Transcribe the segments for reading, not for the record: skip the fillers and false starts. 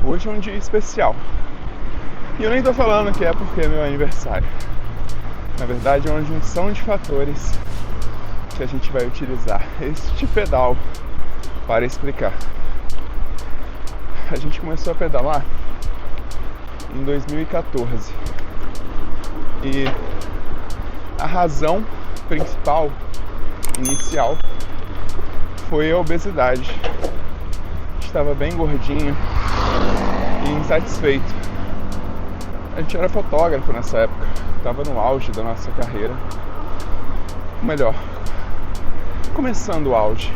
Hoje é um dia especial. E eu nem tô falando que é porque é meu aniversário. Na verdade é uma junção de fatores que a gente vai utilizar este pedal para explicar. A gente começou a pedalar em 2014 e a razão principal, inicial, foi a obesidade. Estava bem gordinho e insatisfeito. A gente era fotógrafo nessa época, estava no auge da nossa carreira. Ou melhor, começando o auge.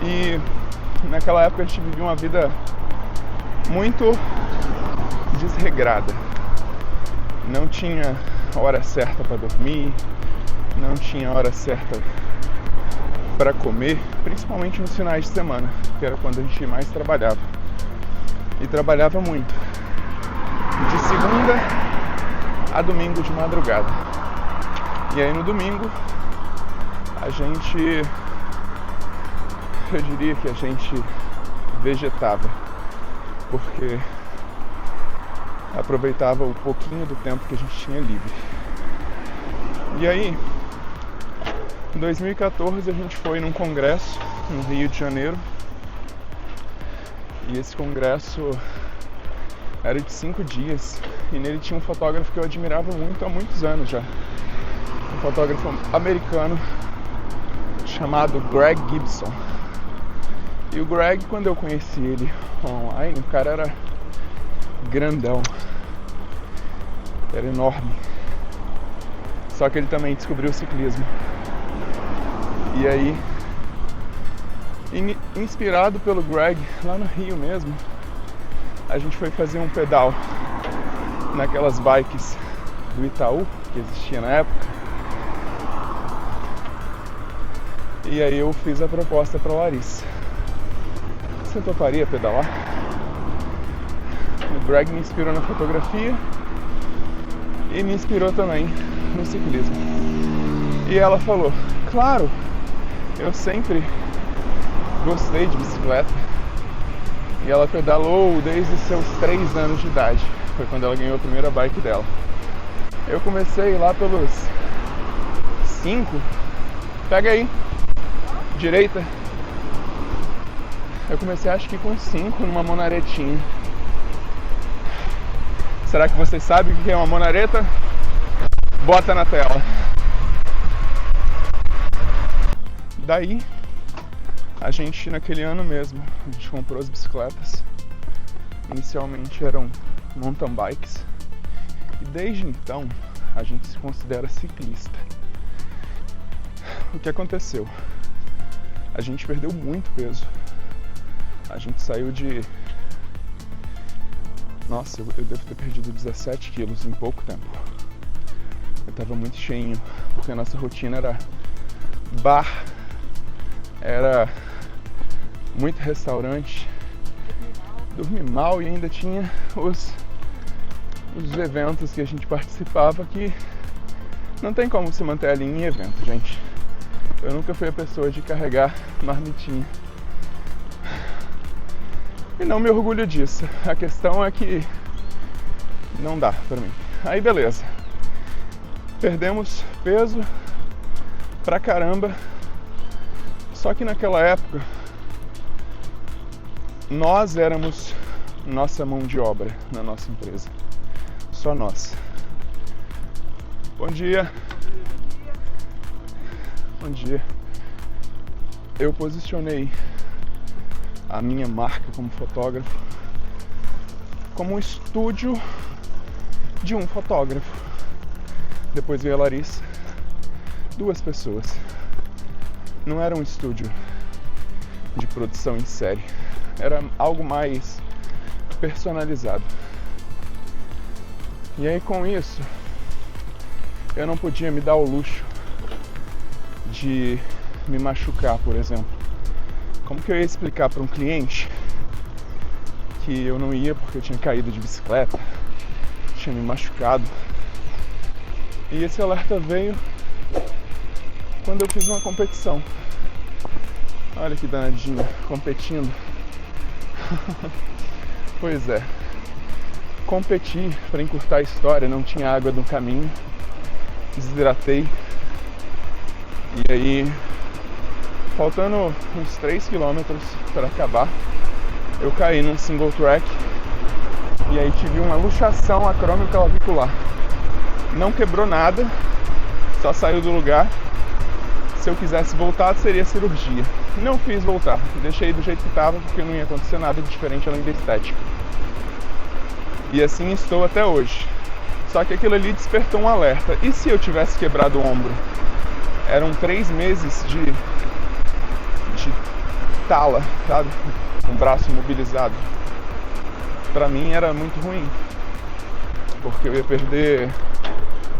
E naquela época a gente vivia uma vida muito desregrada. Não tinha hora certa para dormir, não tinha hora certa para comer, principalmente nos finais de semana, que era quando a gente mais trabalhava. E trabalhava muito. De segunda a domingo de madrugada. E aí no domingo a gente, eu diria que a gente vegetava, porque aproveitava o pouquinho do tempo que a gente tinha livre. E aí, em 2014 a gente foi num congresso no Rio de Janeiro. E esse congresso era de 5 dias. E nele tinha um fotógrafo que eu admirava muito há muitos anos já. Um fotógrafo americano chamado Greg Gibson. E o Greg, quando eu conheci ele online, o cara era grandão. Era enorme. Só que ele também descobriu o ciclismo. E aí, inspirado pelo Greg, lá no Rio mesmo, a gente foi fazer um pedal naquelas bikes do Itaú, que existia na época. E aí eu fiz a proposta para Larissa. Você toparia pedalar? O Greg me inspirou na fotografia e me inspirou também no ciclismo. E ela falou, claro, eu sempre gostei de bicicleta. E ela pedalou desde os seus 3 anos de idade. Foi quando ela ganhou a primeira bike dela. Eu comecei lá pelos 5. Pega aí, direita. Eu comecei acho que com 5 numa monaretinha. Será que vocês sabem o que é uma monareta? Bota na tela. Daí, a gente naquele ano mesmo, a gente comprou as bicicletas. Inicialmente eram mountain bikes. E desde então, a gente se considera ciclista. O que aconteceu? A gente perdeu muito peso. A gente saiu de... Nossa, eu devo ter perdido 17 quilos em pouco tempo. Eu tava muito cheinho, porque a nossa rotina era bar, era muito restaurante, dormir mal e ainda tinha os eventos que a gente participava que não tem como se manter ali em evento, gente. Eu nunca fui a pessoa de carregar marmitinha. E não me orgulho disso. A questão é que não dá pra mim. Aí beleza. Perdemos peso pra caramba. Só que naquela época nós éramos nossa mão de obra na nossa empresa. Só nós. Bom dia. Bom dia. Eu posicionei a minha marca como fotógrafo como um estúdio de um fotógrafo. Depois veio a Larissa. 2 pessoas. Não era um estúdio de produção em série. Era algo mais personalizado. E aí com isso, eu não podia me dar o luxo de me machucar, por exemplo. Como que eu ia explicar para um cliente que eu não ia porque eu tinha caído de bicicleta, tinha me machucado? E esse alerta veio quando eu fiz uma competição. Olha que danadinha, competindo. Pois é. Competi para encurtar a história, não tinha água no caminho, desidratei. E aí, faltando uns 3 km para acabar, eu caí num single track e aí tive uma luxação acromioclavicular. Não quebrou nada, só saiu do lugar. Se eu quisesse voltar, seria cirurgia. Não fiz voltar, deixei do jeito que estava porque não ia acontecer nada de diferente além da estética. E assim estou até hoje. Só que aquilo ali despertou um alerta. E se eu tivesse quebrado o ombro? Eram 3 meses de tala, sabe? Com o braço imobilizado. Pra mim era muito ruim, porque eu ia perder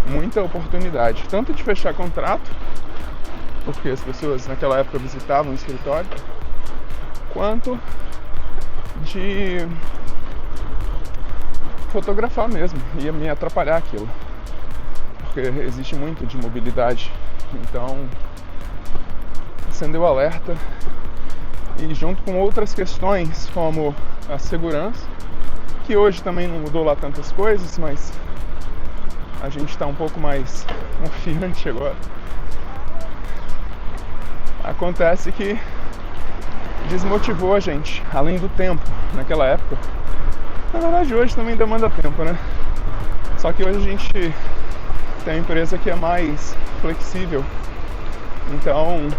muita oportunidade, tanto de fechar contrato, porque as pessoas naquela época visitavam o escritório, quanto de fotografar mesmo, ia me atrapalhar aquilo, porque existe muito de mobilidade. Então acendeu o alerta, e junto com outras questões como a segurança, que hoje também não mudou lá tantas coisas, mas a gente está um pouco mais confiante agora. Acontece que desmotivou a gente, além do tempo naquela época. Na verdade hoje também demanda tempo, né? Só que hoje a gente tem uma empresa que é mais flexível. Então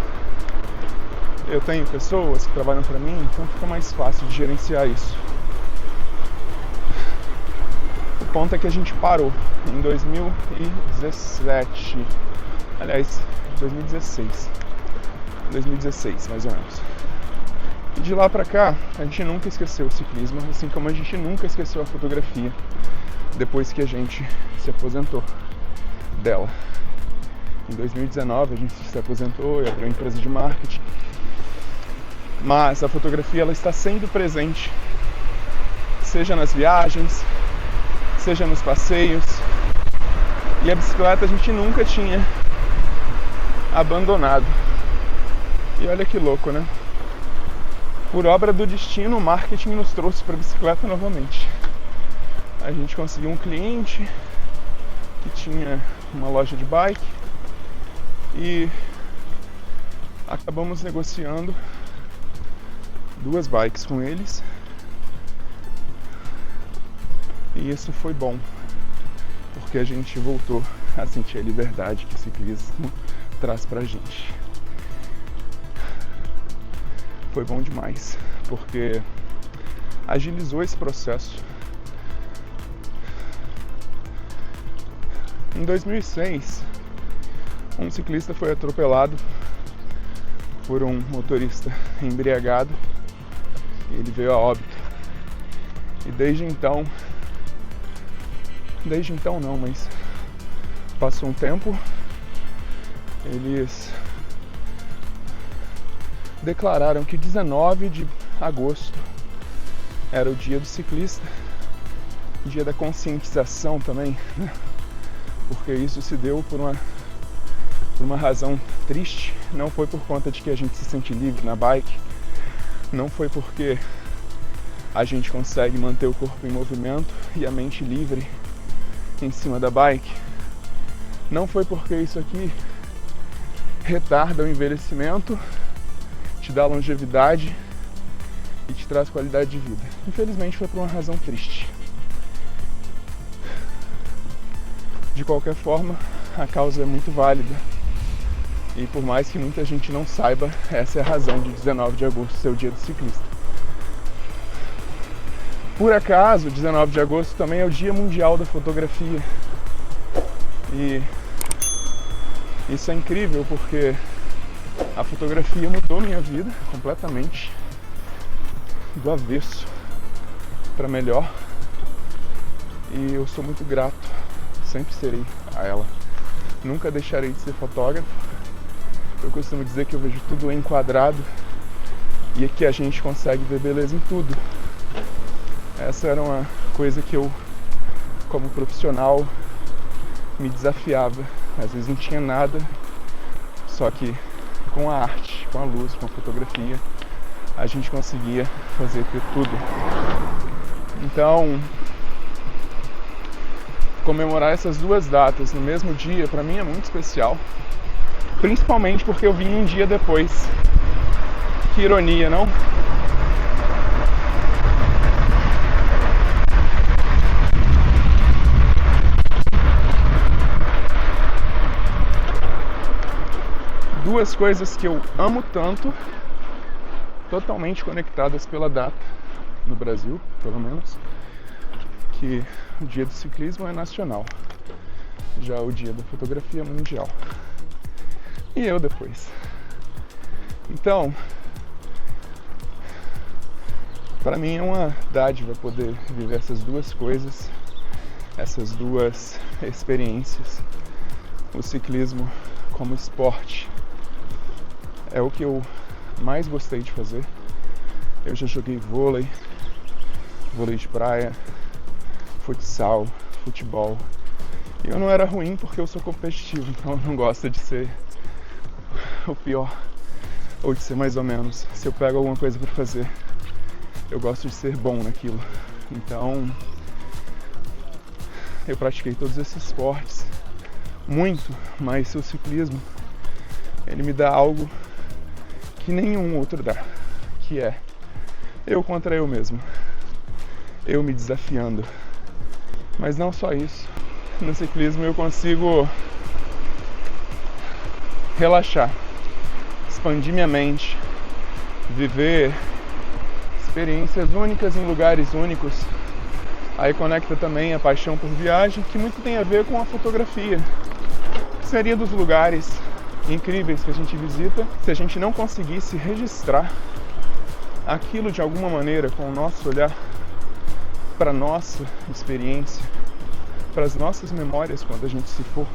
eu tenho pessoas que trabalham para mim, então fica mais fácil de gerenciar isso. O ponto é que a gente parou em 2017, aliás, 2016 mais ou menos. E de lá pra cá, a gente nunca esqueceu o ciclismo, assim como a gente nunca esqueceu a fotografia depois que a gente se aposentou dela. Em 2019 a gente se aposentou e abriu uma empresa de marketing. Mas a fotografia ela está sempre presente, seja nas viagens, seja nos passeios. E a bicicleta a gente nunca tinha abandonado. E olha que louco, né? Por obra do destino, o marketing nos trouxe para a bicicleta novamente. A gente conseguiu um cliente que tinha uma loja de bike e acabamos negociando 2 bikes com eles. E isso foi bom, porque a gente voltou a sentir a liberdade que o ciclismo traz pra gente. Foi bom demais, porque agilizou esse processo. Em 2006, um ciclista foi atropelado por um motorista embriagado e ele veio a óbito. E desde então não, mas passou um tempo, eles declararam que 19 de agosto era o dia do ciclista, dia da conscientização também, né? Porque isso se deu por uma razão triste, não foi por conta de que a gente se sente livre na bike, não foi porque a gente consegue manter o corpo em movimento e a mente livre em cima da bike, não foi porque isso aqui retarda o envelhecimento, te dá longevidade e te traz qualidade de vida. Infelizmente foi por uma razão triste. De qualquer forma, a causa é muito válida. E por mais que muita gente não saiba, essa é a razão de 19 de agosto ser o dia do ciclista. Por acaso, 19 de agosto também é o Dia Mundial da Fotografia. E isso é incrível porque a fotografia mudou minha vida completamente, do avesso para melhor, e eu sou muito grato, sempre serei a ela. Nunca deixarei de ser fotógrafo. Eu costumo dizer que eu vejo tudo enquadrado e aqui a gente consegue ver beleza em tudo. Essa era uma coisa que eu, como profissional, me desafiava. Às vezes não tinha nada, só que com a arte, com a luz, com a fotografia, a gente conseguia fazer tudo. Então, comemorar essas duas datas no mesmo dia, pra mim é muito especial. Principalmente porque eu vim um dia depois. Que ironia, não? Duas coisas que eu amo tanto, totalmente conectadas pela data, no Brasil, pelo menos, que o dia do ciclismo é nacional, já o dia da fotografia é mundial. E eu depois. Então, para mim é uma dádiva poder viver essas duas coisas, essas duas experiências. O ciclismo como esporte é o que eu mais gostei de fazer. Eu já joguei vôlei de praia, futsal, futebol. E eu não era ruim porque eu sou competitivo, então eu não gosto de ser o pior ou de ser mais ou menos. Se eu pego alguma coisa para fazer, eu gosto de ser bom naquilo. Então, eu pratiquei todos esses esportes muito, mas o ciclismo, ele me dá algo que nenhum outro dá, que é eu contra eu mesmo, eu me desafiando. Mas não só isso, no ciclismo eu consigo relaxar, expandir minha mente, viver experiências únicas em lugares únicos. Aí conecta também a paixão por viagem, que muito tem a ver com a fotografia. Que seria dos lugares incríveis que a gente visita se a gente não conseguisse registrar aquilo de alguma maneira com o nosso olhar para a nossa experiência, para as nossas memórias quando a gente se for.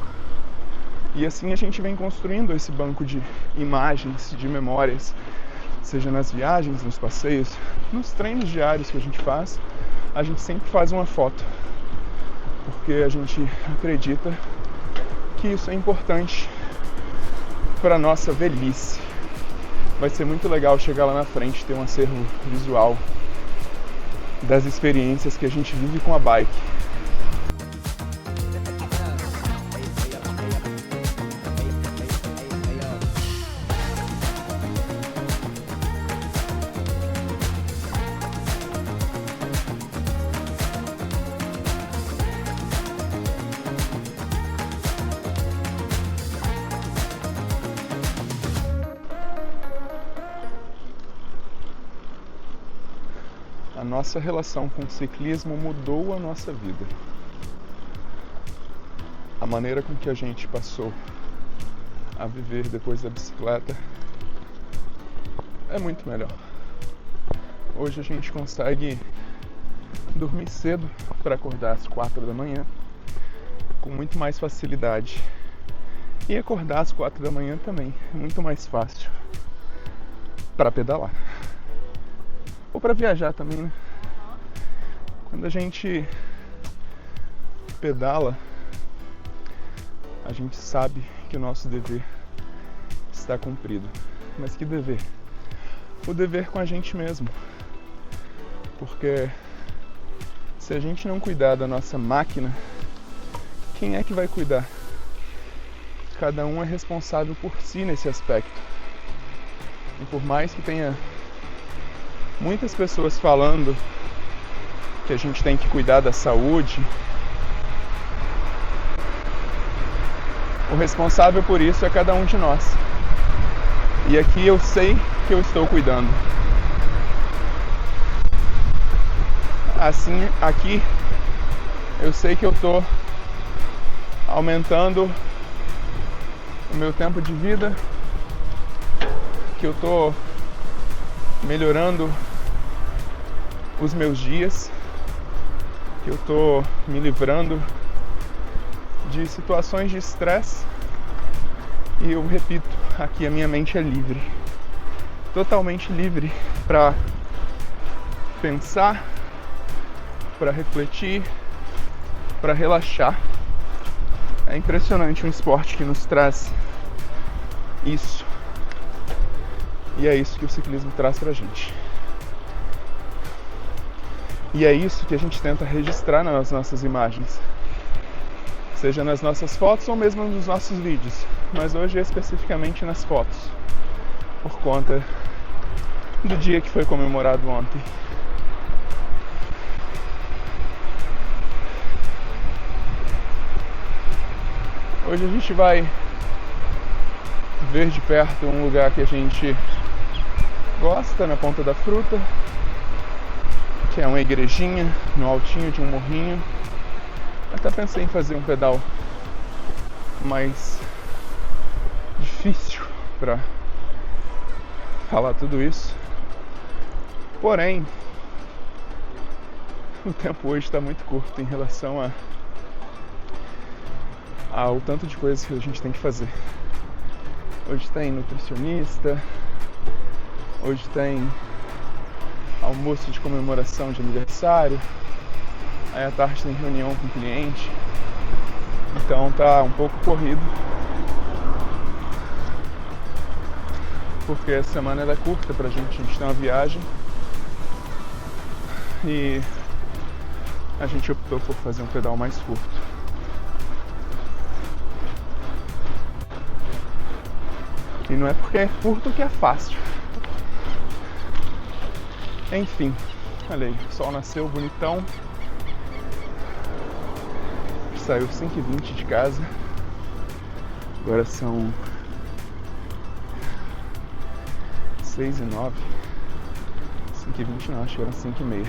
E assim a gente vem construindo esse banco de imagens, de memórias, seja nas viagens, nos passeios, nos treinos diários que a gente sempre faz uma foto, porque a gente acredita que isso é importante para a nossa velhice. Vai ser muito legal chegar lá na frente e ter um acervo visual das experiências que a gente vive com a bike. A nossa relação com o ciclismo mudou a nossa vida. A maneira com que a gente passou a viver depois da bicicleta é muito melhor. Hoje a gente consegue dormir cedo para acordar às 4 da manhã com muito mais facilidade. E acordar às 4 da manhã também é muito mais fácil para pedalar. Ou para viajar também, né? Quando a gente pedala, a gente sabe que o nosso dever está cumprido. Mas que dever? O dever com a gente mesmo. Porque se a gente não cuidar da nossa máquina, quem é que vai cuidar? Cada um é responsável por si nesse aspecto. E por mais que tenha muitas pessoas falando que a gente tem que cuidar da saúde, o responsável por isso é cada um de nós. E aqui eu sei que eu estou cuidando. Assim, aqui eu sei que eu estou aumentando o meu tempo de vida, que eu estou melhorando os meus dias, que eu tô me livrando de situações de estresse. E eu repito, aqui a minha mente é livre, totalmente livre para pensar, para refletir, para relaxar. É impressionante um esporte que nos traz isso. E é isso que o ciclismo traz pra gente. E é isso que a gente tenta registrar nas nossas imagens, seja nas nossas fotos ou mesmo nos nossos vídeos, mas hoje especificamente nas fotos, por conta do dia que foi comemorado ontem. Hoje a gente vai ver de perto um lugar que a gente gosta, na Ponta da Fruta, que é uma igrejinha no altinho de um morrinho. Até pensei em fazer um pedal mais difícil para falar tudo isso. Porém, o tempo hoje está muito curto em relação ao tanto de coisas que a gente tem que fazer. Hoje tem nutricionista, hoje tem almoço de comemoração de aniversário, aí à tarde tem reunião com o cliente, então tá um pouco corrido, porque essa semana ela é curta pra gente tem uma viagem e a gente optou por fazer um pedal mais curto. E não é porque é curto que é fácil. Enfim, olha aí, o sol nasceu bonitão. Saiu 5h20 de casa. Agora são 6h09. 5h20 não, acho que eram 5h30.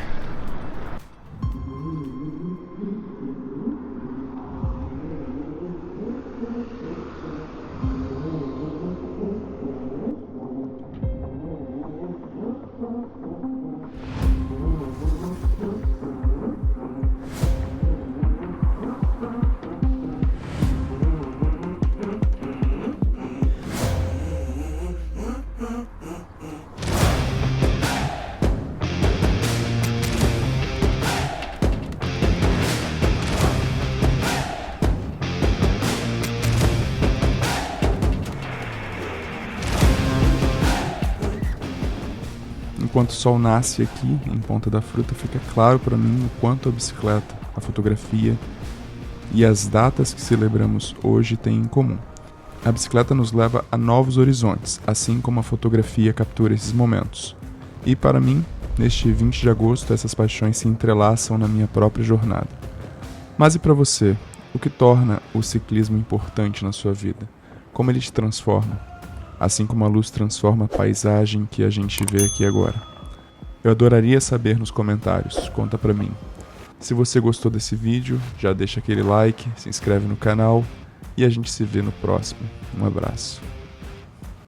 Enquanto o sol nasce aqui em Ponta da Fruta, fica claro para mim o quanto a bicicleta, a fotografia e as datas que celebramos hoje têm em comum. A bicicleta nos leva a novos horizontes, assim como a fotografia captura esses momentos. E para mim, neste 20 de agosto, essas paixões se entrelaçam na minha própria jornada. Mas e para você? O que torna o ciclismo importante na sua vida? Como ele te transforma? Assim como a luz transforma a paisagem que a gente vê aqui agora. Eu adoraria saber nos comentários, conta pra mim. Se você gostou desse vídeo, já deixa aquele like, se inscreve no canal e a gente se vê no próximo. Um abraço.